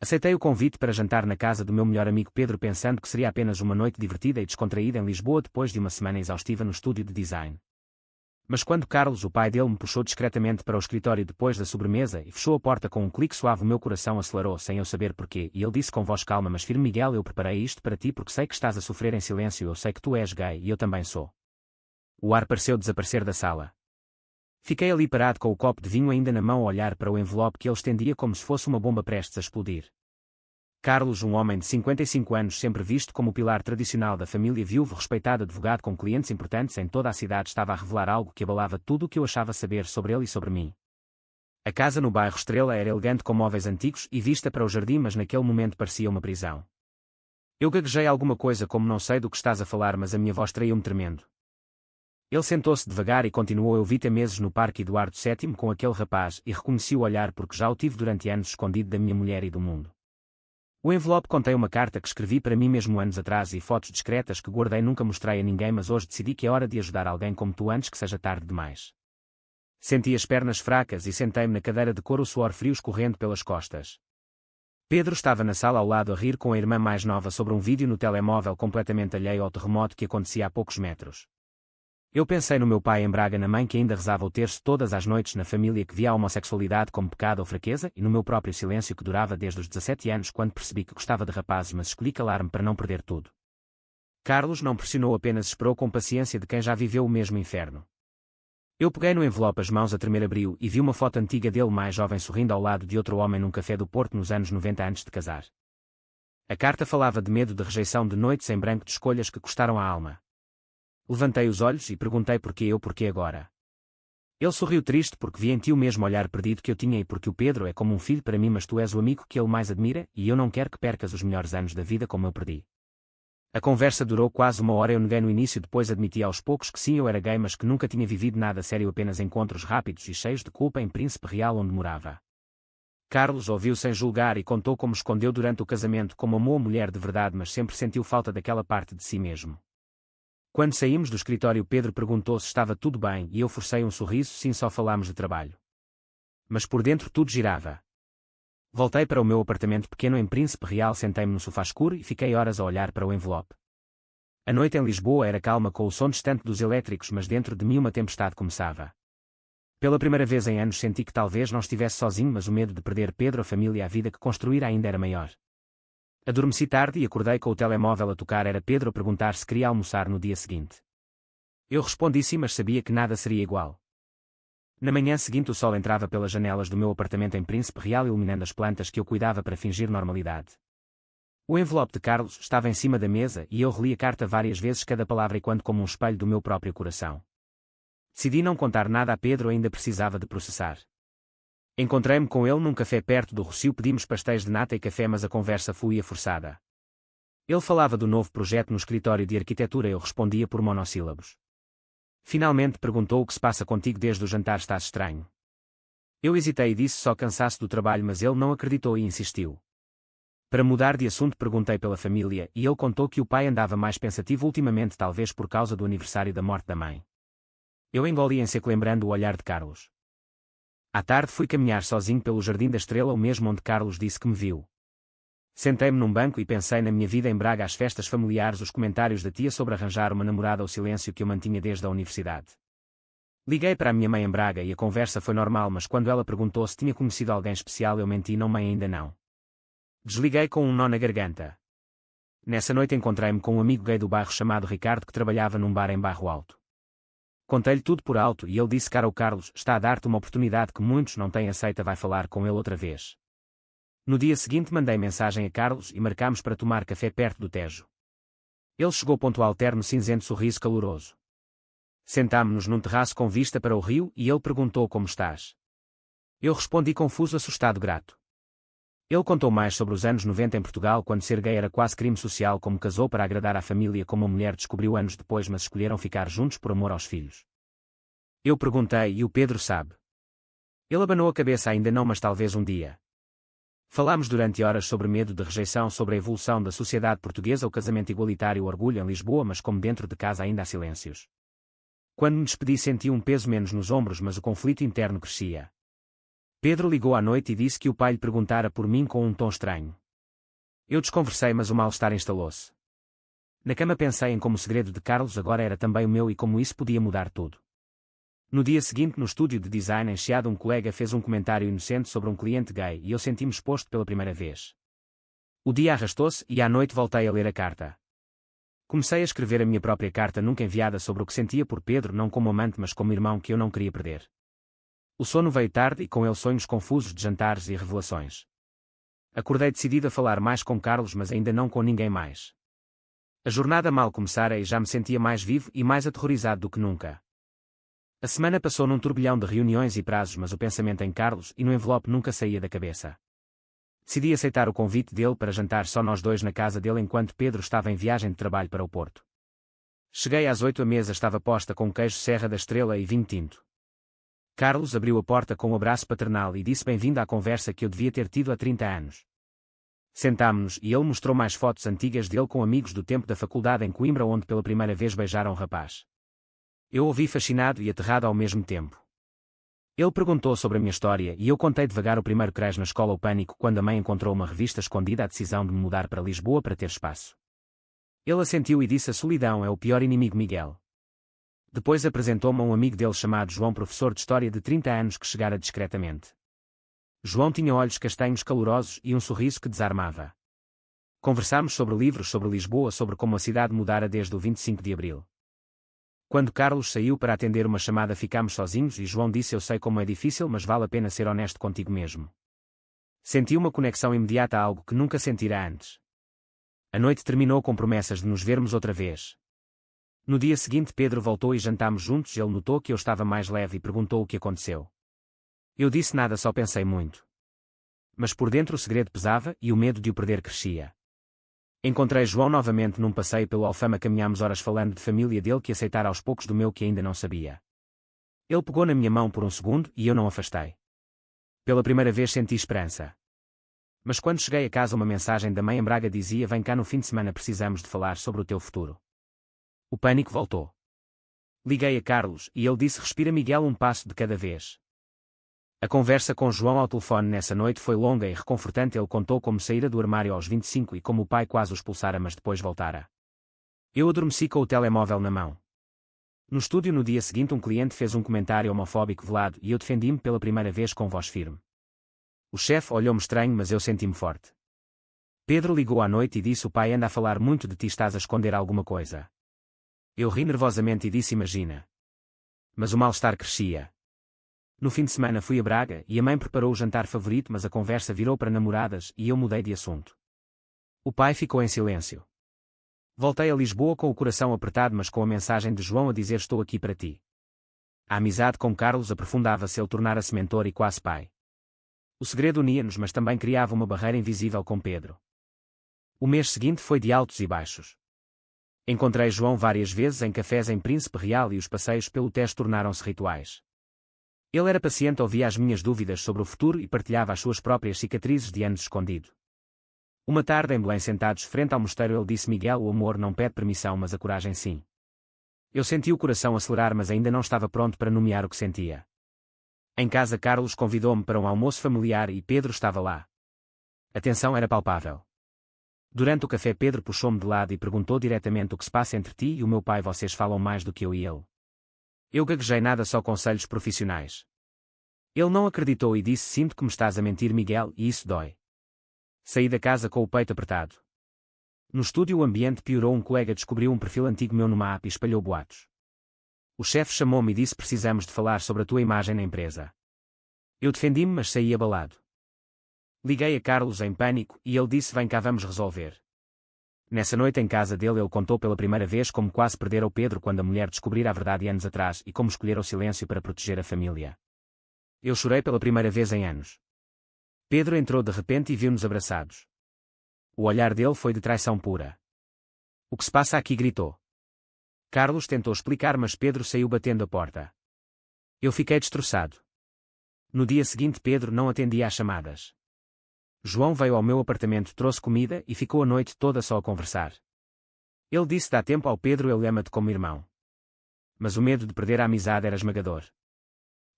Aceitei o convite para jantar na casa do meu melhor amigo Pedro, pensando que seria apenas uma noite divertida e descontraída em Lisboa depois de uma semana exaustiva no estúdio de design. Mas quando Carlos, o pai dele, me puxou discretamente para o escritório depois da sobremesa e fechou a porta com um clique suave, o meu coração acelerou sem eu saber porquê, e ele disse com voz calma mas firme: Miguel, eu preparei isto para ti porque sei que estás a sofrer em silêncio, eu sei que tu és gay e eu também sou. O ar pareceu desaparecer da sala. Fiquei ali parado com o copo de vinho ainda na mão a olhar para o envelope que ele estendia como se fosse uma bomba prestes a explodir. Carlos, um homem de 55 anos sempre visto como o pilar tradicional da família, viúvo, respeitado advogado com clientes importantes em toda a cidade, estava a revelar algo que abalava tudo o que eu achava saber sobre ele e sobre mim. A casa no bairro Estrela era elegante com móveis antigos e vista para o jardim, mas naquele momento parecia uma prisão. Eu gaguejei alguma coisa como não sei do que estás a falar, mas a minha voz traiu-me tremendo. Ele sentou-se devagar e continuou: eu vi-te há meses no Parque Eduardo VII com aquele rapaz e reconheci o olhar porque já o tive durante anos escondido da minha mulher e do mundo. O envelope contém uma carta que escrevi para mim mesmo anos atrás e fotos discretas que guardei, nunca mostrei a ninguém, mas hoje decidi que é hora de ajudar alguém como tu antes que seja tarde demais. Senti as pernas fracas e sentei-me na cadeira de couro, o suor frio escorrendo pelas costas. Pedro estava na sala ao lado a rir com a irmã mais nova sobre um vídeo no telemóvel, completamente alheio ao terremoto que acontecia a poucos metros. Eu pensei no meu pai em Braga, na mãe que ainda rezava o terço todas as noites, na família que via a homossexualidade como pecado ou fraqueza, e no meu próprio silêncio que durava desde os 17 anos, quando percebi que gostava de rapazes, mas escolhi calar-me para não perder tudo. Carlos não pressionou, apenas esperou com paciência de quem já viveu o mesmo inferno. Eu peguei no envelope, as mãos a tremer, abriu e vi uma foto antiga dele mais jovem sorrindo ao lado de outro homem num café do Porto nos anos 90 antes de casar. A carta falava de medo, de rejeição, de noites em branco, de escolhas que custaram a alma. Levantei os olhos e perguntei: porquê agora? Ele sorriu triste: porque vi em ti o mesmo olhar perdido que eu tinha, e porque o Pedro é como um filho para mim, mas tu és o amigo que ele mais admira e eu não quero que percas os melhores anos da vida como eu perdi. A conversa durou quase uma hora. Eu neguei no início, depois admiti aos poucos que sim, eu era gay, mas que nunca tinha vivido nada sério, apenas encontros rápidos e cheios de culpa em Príncipe Real, onde morava. Carlos ouviu sem julgar e contou como escondeu durante o casamento, como amou a mulher de verdade, mas sempre sentiu falta daquela parte de si mesmo. Quando saímos do escritório, Pedro perguntou se estava tudo bem e eu forcei um sorriso: sim, só falámos de trabalho. Mas por dentro tudo girava. Voltei para o meu apartamento pequeno em Príncipe Real, sentei-me no sofá escuro e fiquei horas a olhar para o envelope. A noite em Lisboa era calma, com o som distante dos elétricos, mas dentro de mim uma tempestade começava. Pela primeira vez em anos senti que talvez não estivesse sozinho, mas o medo de perder Pedro, a família, a vida que construíra ainda era maior. Adormeci tarde e acordei com o telemóvel a tocar. Era Pedro a perguntar se queria almoçar no dia seguinte. Eu respondi sim, mas sabia que nada seria igual. Na manhã seguinte o sol entrava pelas janelas do meu apartamento em Príncipe Real, iluminando as plantas que eu cuidava para fingir normalidade. O envelope de Carlos estava em cima da mesa e eu reli a carta várias vezes, cada palavra e quando como um espelho do meu próprio coração. Decidi não contar nada a Pedro, ainda precisava de processar. Encontrei-me com ele num café perto do Rossio, pedimos pastéis de nata e café, mas a conversa fluía forçada. Ele falava do novo projeto no escritório de arquitetura, eu respondia por monossílabos. Finalmente perguntou: o que se passa contigo desde o jantar, estás estranho? Eu hesitei e disse: só cansaço do trabalho, mas ele não acreditou e insistiu. Para mudar de assunto perguntei pela família e ele contou que o pai andava mais pensativo ultimamente, talvez por causa do aniversário da morte da mãe. Eu engoli em seco, lembrando o olhar de Carlos. À tarde fui caminhar sozinho pelo Jardim da Estrela, o mesmo onde Carlos disse que me viu. Sentei-me num banco e pensei na minha vida em Braga, as festas familiares, os comentários da tia sobre arranjar uma namorada, o silêncio que eu mantinha desde a universidade. Liguei para a minha mãe em Braga e a conversa foi normal, mas quando ela perguntou se tinha conhecido alguém especial eu menti: não, mãe, ainda não. Desliguei com um nó na garganta. Nessa noite encontrei-me com um amigo gay do bairro chamado Ricardo, que trabalhava num bar em Barro Alto. Contei-lhe tudo por alto e ele disse: cara, o Carlos está a dar-te uma oportunidade que muitos não têm, aceita, vai falar com ele outra vez. No dia seguinte mandei mensagem a Carlos e marcámos para tomar café perto do Tejo. Ele chegou pontual, terno cinzento, sorriso caloroso. Sentámo-nos num terraço com vista para o rio e ele perguntou: como estás? Eu respondi confuso, assustado, grato. Ele contou mais sobre os anos 90 em Portugal, quando ser gay era quase crime social, como casou para agradar à família, como a mulher descobriu anos depois, mas escolheram ficar juntos por amor aos filhos. Eu perguntei: e o Pedro sabe? Ele abanou a cabeça: ainda não, mas talvez um dia. Falámos durante horas sobre medo de rejeição, sobre a evolução da sociedade portuguesa, o casamento igualitário, o orgulho em Lisboa, mas como dentro de casa ainda há silêncios. Quando me despedi senti um peso menos nos ombros, mas o conflito interno crescia. Pedro ligou à noite e disse que o pai lhe perguntara por mim com um tom estranho. Eu desconversei, mas o mal-estar instalou-se. Na cama pensei em como o segredo de Carlos agora era também o meu e como isso podia mudar tudo. No dia seguinte, no estúdio de design em Chiado, um colega fez um comentário inocente sobre um cliente gay e eu senti-me exposto pela primeira vez. O dia arrastou-se e à noite voltei a ler a carta. Comecei a escrever a minha própria carta nunca enviada sobre o que sentia por Pedro, não como amante mas como irmão que eu não queria perder. O sono veio tarde e com ele sonhos confusos de jantares e revelações. Acordei decidido a falar mais com Carlos, mas ainda não com ninguém mais. A jornada mal começara e já me sentia mais vivo e mais aterrorizado do que nunca. A semana passou num turbilhão de reuniões e prazos, mas o pensamento em Carlos e no envelope nunca saía da cabeça. Decidi aceitar o convite dele para jantar só nós dois na casa dele enquanto Pedro estava em viagem de trabalho para o Porto. Cheguei às 8, a mesa estava posta com queijo Serra da Estrela e vinho tinto. Carlos abriu a porta com um abraço paternal e disse bem-vindo à conversa que eu devia ter tido há 30 anos. Sentámo-nos e ele mostrou mais fotos antigas dele com amigos do tempo da faculdade em Coimbra, onde pela primeira vez beijaram um rapaz. Eu ouvi fascinado e aterrado ao mesmo tempo. Ele perguntou sobre a minha história e eu contei devagar o primeiro crash na escola, o pânico quando a mãe encontrou uma revista escondida, a decisão de me mudar para Lisboa para ter espaço. Ele assentiu e disse: a solidão é o pior inimigo, Miguel. Depois apresentou-me a um amigo dele chamado João, professor de História de 30 anos que chegara discretamente. João tinha olhos castanhos calorosos e um sorriso que desarmava. Conversámos sobre livros, sobre Lisboa, sobre como a cidade mudara desde o 25 de abril. Quando Carlos saiu para atender uma chamada, ficámos sozinhos e João disse: eu sei como é difícil, mas vale a pena ser honesto contigo mesmo. Senti uma conexão imediata a algo que nunca sentira antes. A noite terminou com promessas de nos vermos outra vez. No dia seguinte Pedro voltou e jantámos juntos. Ele notou que eu estava mais leve e perguntou o que aconteceu. Eu disse nada, só pensei muito. Mas por dentro o segredo pesava e o medo de o perder crescia. Encontrei João novamente num passeio pelo Alfama, caminhámos horas falando de família dele que aceitara aos poucos, do meu que ainda não sabia. Ele pegou na minha mão por um segundo e eu não afastei. Pela primeira vez senti esperança. Mas quando cheguei a casa uma mensagem da mãe em Braga dizia: vem cá no fim de semana, precisamos de falar sobre o teu futuro. O pânico voltou. Liguei a Carlos e ele disse: respira, Miguel, um passo de cada vez. A conversa com João ao telefone nessa noite foi longa e reconfortante. Ele contou como saíra do armário aos 25 e como o pai quase o expulsara, mas depois voltara. Eu adormeci com o telemóvel na mão. No estúdio no dia seguinte um cliente fez um comentário homofóbico velado e eu defendi-me pela primeira vez com voz firme. O chefe olhou-me estranho, mas eu senti-me forte. Pedro ligou à noite e disse: o pai anda a falar muito de ti, estás a esconder alguma coisa. Eu ri nervosamente e disse: imagina. Mas o mal-estar crescia. No fim de semana fui a Braga e a mãe preparou o jantar favorito, mas a conversa virou para namoradas e eu mudei de assunto. O pai ficou em silêncio. Voltei a Lisboa com o coração apertado, mas com a mensagem de João a dizer: estou aqui para ti. A amizade com Carlos aprofundava-se, ele tornara-se mentor e quase pai. O segredo unia-nos, mas também criava uma barreira invisível com Pedro. O mês seguinte foi de altos e baixos. Encontrei João várias vezes em cafés em Príncipe Real e os passeios pelo Tejo tornaram-se rituais. Ele era paciente, ouvia as minhas dúvidas sobre o futuro e partilhava as suas próprias cicatrizes de anos escondido. Uma tarde em Belém, sentados frente ao mosteiro, ele disse: Miguel, o amor não pede permissão, mas a coragem sim. Eu senti o coração acelerar, mas ainda não estava pronto para nomear o que sentia. Em casa Carlos convidou-me para um almoço familiar e Pedro estava lá. A tensão era palpável. Durante o café Pedro puxou-me de lado e perguntou diretamente: o que se passa entre ti e o meu pai? Vocês falam mais do que eu e ele. Eu gaguejei: nada, só conselhos profissionais. Ele não acreditou e disse: sinto que me estás a mentir, Miguel, e isso dói. Saí da casa com o peito apertado. No estúdio o ambiente piorou. Um colega descobriu um perfil antigo meu numa app e espalhou boatos. O chefe chamou-me e disse: precisamos de falar sobre a tua imagem na empresa. Eu defendi-me, mas saí abalado. Liguei a Carlos em pânico e ele disse: vem cá, vamos resolver. Nessa noite em casa dele ele contou pela primeira vez como quase perdera o Pedro quando a mulher descobrira a verdade anos atrás e como escolhera o silêncio para proteger a família. Eu chorei pela primeira vez em anos. Pedro entrou de repente e viu-nos abraçados. O olhar dele foi de traição pura. O que se passa aqui? Gritou. Carlos tentou explicar, mas Pedro saiu batendo a porta. Eu fiquei destroçado. No dia seguinte Pedro não atendia às chamadas. João veio ao meu apartamento, trouxe comida e ficou a noite toda só a conversar. Ele disse: dá tempo ao Pedro, ele ama-te como irmão. Mas o medo de perder a amizade era esmagador.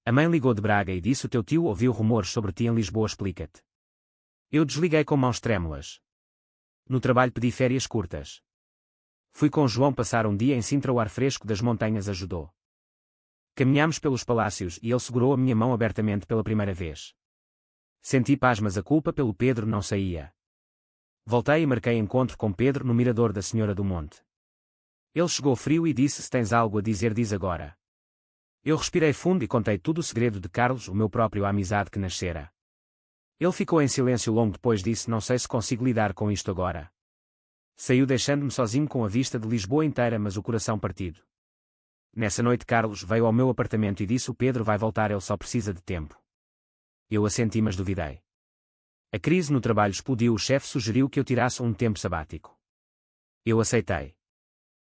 A mãe ligou de Braga e disse: o teu tio ouviu rumores sobre ti em Lisboa, explica-te. Eu desliguei com mãos trêmulas. No trabalho pedi férias curtas. Fui com João passar um dia em Sintra, o ar fresco das montanhas ajudou. Caminhámos pelos palácios e ele segurou a minha mão abertamente pela primeira vez. Senti paz, mas a culpa pelo Pedro não saía. Voltei e marquei encontro com Pedro no mirador da Senhora do Monte. Ele chegou frio e disse: se tens algo a dizer, diz agora. Eu respirei fundo e contei tudo o segredo de Carlos, o meu próprio, a amizade que nascera. Ele ficou em silêncio longo, depois disse: não sei se consigo lidar com isto agora. Saiu deixando-me sozinho com a vista de Lisboa inteira, mas o coração partido. Nessa noite Carlos veio ao meu apartamento e disse: o Pedro vai voltar, ele só precisa de tempo. Eu assenti, mas duvidei. A crise no trabalho explodiu, o chefe sugeriu que eu tirasse um tempo sabático. Eu aceitei.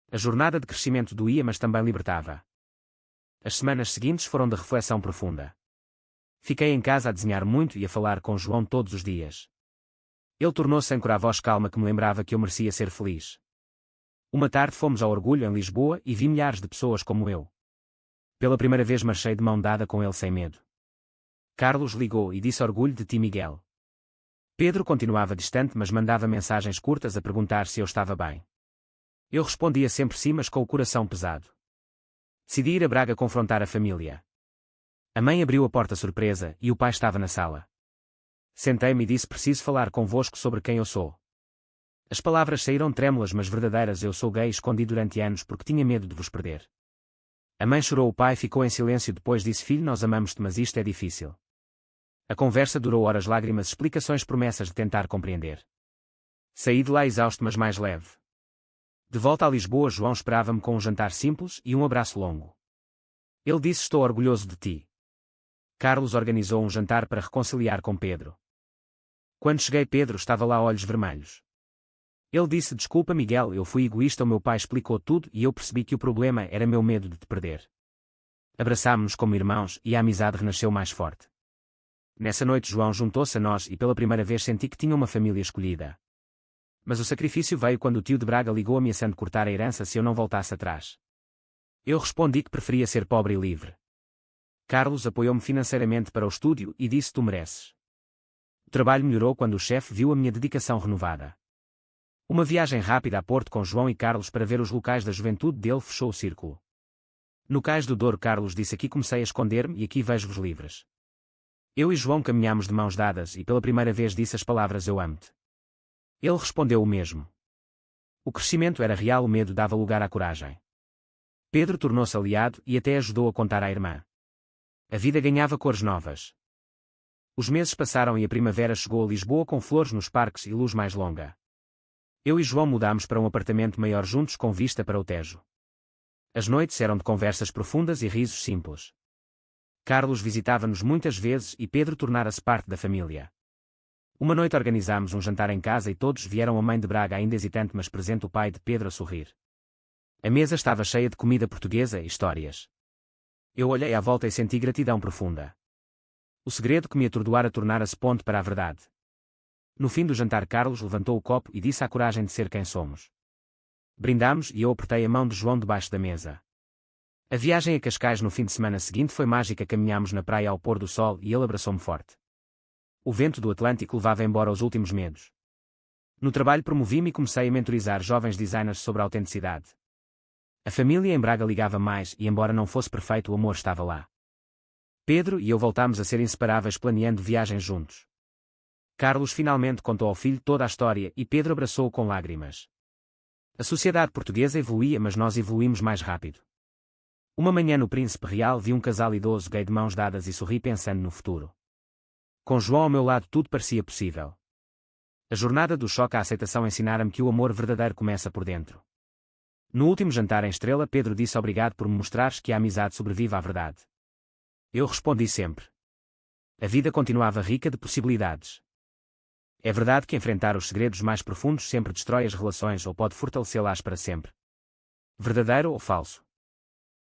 A jornada de crescimento doía, mas também libertava. As semanas seguintes foram de reflexão profunda. Fiquei em casa a desenhar muito e a falar com João todos os dias. Ele tornou-se âncora, a voz calma que me lembrava que eu merecia ser feliz. Uma tarde fomos ao Orgulho em Lisboa e vi milhares de pessoas como eu. Pela primeira vez marchei de mão dada com ele sem medo. Carlos ligou e disse: orgulho de ti, Miguel. Pedro continuava distante, mas mandava mensagens curtas a perguntar se eu estava bem. Eu respondia sempre sim, mas com o coração pesado. Decidi ir a Braga confrontar a família. A mãe abriu a porta surpresa e o pai estava na sala. Sentei-me e disse: preciso falar convosco sobre quem eu sou. As palavras saíram trêmulas, mas verdadeiras. Eu sou gay, escondi durante anos porque tinha medo de vos perder. A mãe chorou, o pai ficou em silêncio, depois disse: filho, nós amamos-te, mas isto é difícil. A conversa durou horas, lágrimas, explicações, promessas de tentar compreender. Saí de lá exausto, mas mais leve. De volta a Lisboa, João esperava-me com um jantar simples e um abraço longo. Ele disse: estou orgulhoso de ti. Carlos organizou um jantar para reconciliar com Pedro. Quando cheguei, Pedro estava lá, olhos vermelhos. Ele disse: desculpa, Miguel, eu fui egoísta. O meu pai explicou tudo e eu percebi que o problema era meu medo de te perder. Abraçámo-nos como irmãos e a amizade renasceu mais forte. Nessa noite João juntou-se a nós e pela primeira vez senti que tinha uma família escolhida. Mas o sacrifício veio quando o tio de Braga ligou ameaçando cortar a herança se eu não voltasse atrás. Eu respondi que preferia ser pobre e livre. Carlos apoiou-me financeiramente para o estúdio e disse: tu mereces. O trabalho melhorou quando o chefe viu a minha dedicação renovada. Uma viagem rápida a Porto com João e Carlos para ver os locais da juventude dele fechou o círculo. No Cais do Douro, Carlos disse: aqui comecei a esconder-me e aqui vejo-vos livres. Eu e João caminhámos de mãos dadas e pela primeira vez disse as palavras: eu amo-te. Ele respondeu o mesmo. O crescimento era real, o medo dava lugar à coragem. Pedro tornou-se aliado e até ajudou a contar à irmã. A vida ganhava cores novas. Os meses passaram e a primavera chegou a Lisboa com flores nos parques e luz mais longa. Eu e João mudámos para um apartamento maior juntos com vista para o Tejo. As noites eram de conversas profundas e risos simples. Carlos visitava-nos muitas vezes e Pedro tornara-se parte da família. Uma noite organizámos um jantar em casa e todos vieram, a mãe de Braga ainda hesitante mas presente, o pai de Pedro a sorrir. A mesa estava cheia de comida portuguesa e histórias. Eu olhei à volta e senti gratidão profunda. O segredo que me atordoara tornara-se ponte para a verdade. No fim do jantar Carlos levantou o copo e disse: a coragem de ser quem somos. Brindámos e eu apertei a mão de João debaixo da mesa. A viagem a Cascais no fim de semana seguinte foi mágica, caminhámos na praia ao pôr do sol e ele abraçou-me forte. O vento do Atlântico levava embora os últimos medos. No trabalho promovi-me e comecei a mentorizar jovens designers sobre a autenticidade. A família em Braga ligava mais e, embora não fosse perfeito, o amor estava lá. Pedro e eu voltámos a ser inseparáveis, planeando viagens juntos. Carlos finalmente contou ao filho toda a história e Pedro abraçou-o com lágrimas. A sociedade portuguesa evoluía, mas nós evoluímos mais rápido. Uma manhã no Príncipe Real vi um casal idoso gay de mãos dadas e sorri pensando no futuro. Com João ao meu lado tudo parecia possível. A jornada do choque à aceitação ensinara-me que o amor verdadeiro começa por dentro. No último jantar em Estrela, Pedro disse: obrigado por me mostrares que a amizade sobrevive à verdade. Eu respondi sempre. A vida continuava rica de possibilidades. É verdade que enfrentar os segredos mais profundos sempre destrói as relações ou pode fortalecê-las para sempre. Verdadeiro ou falso?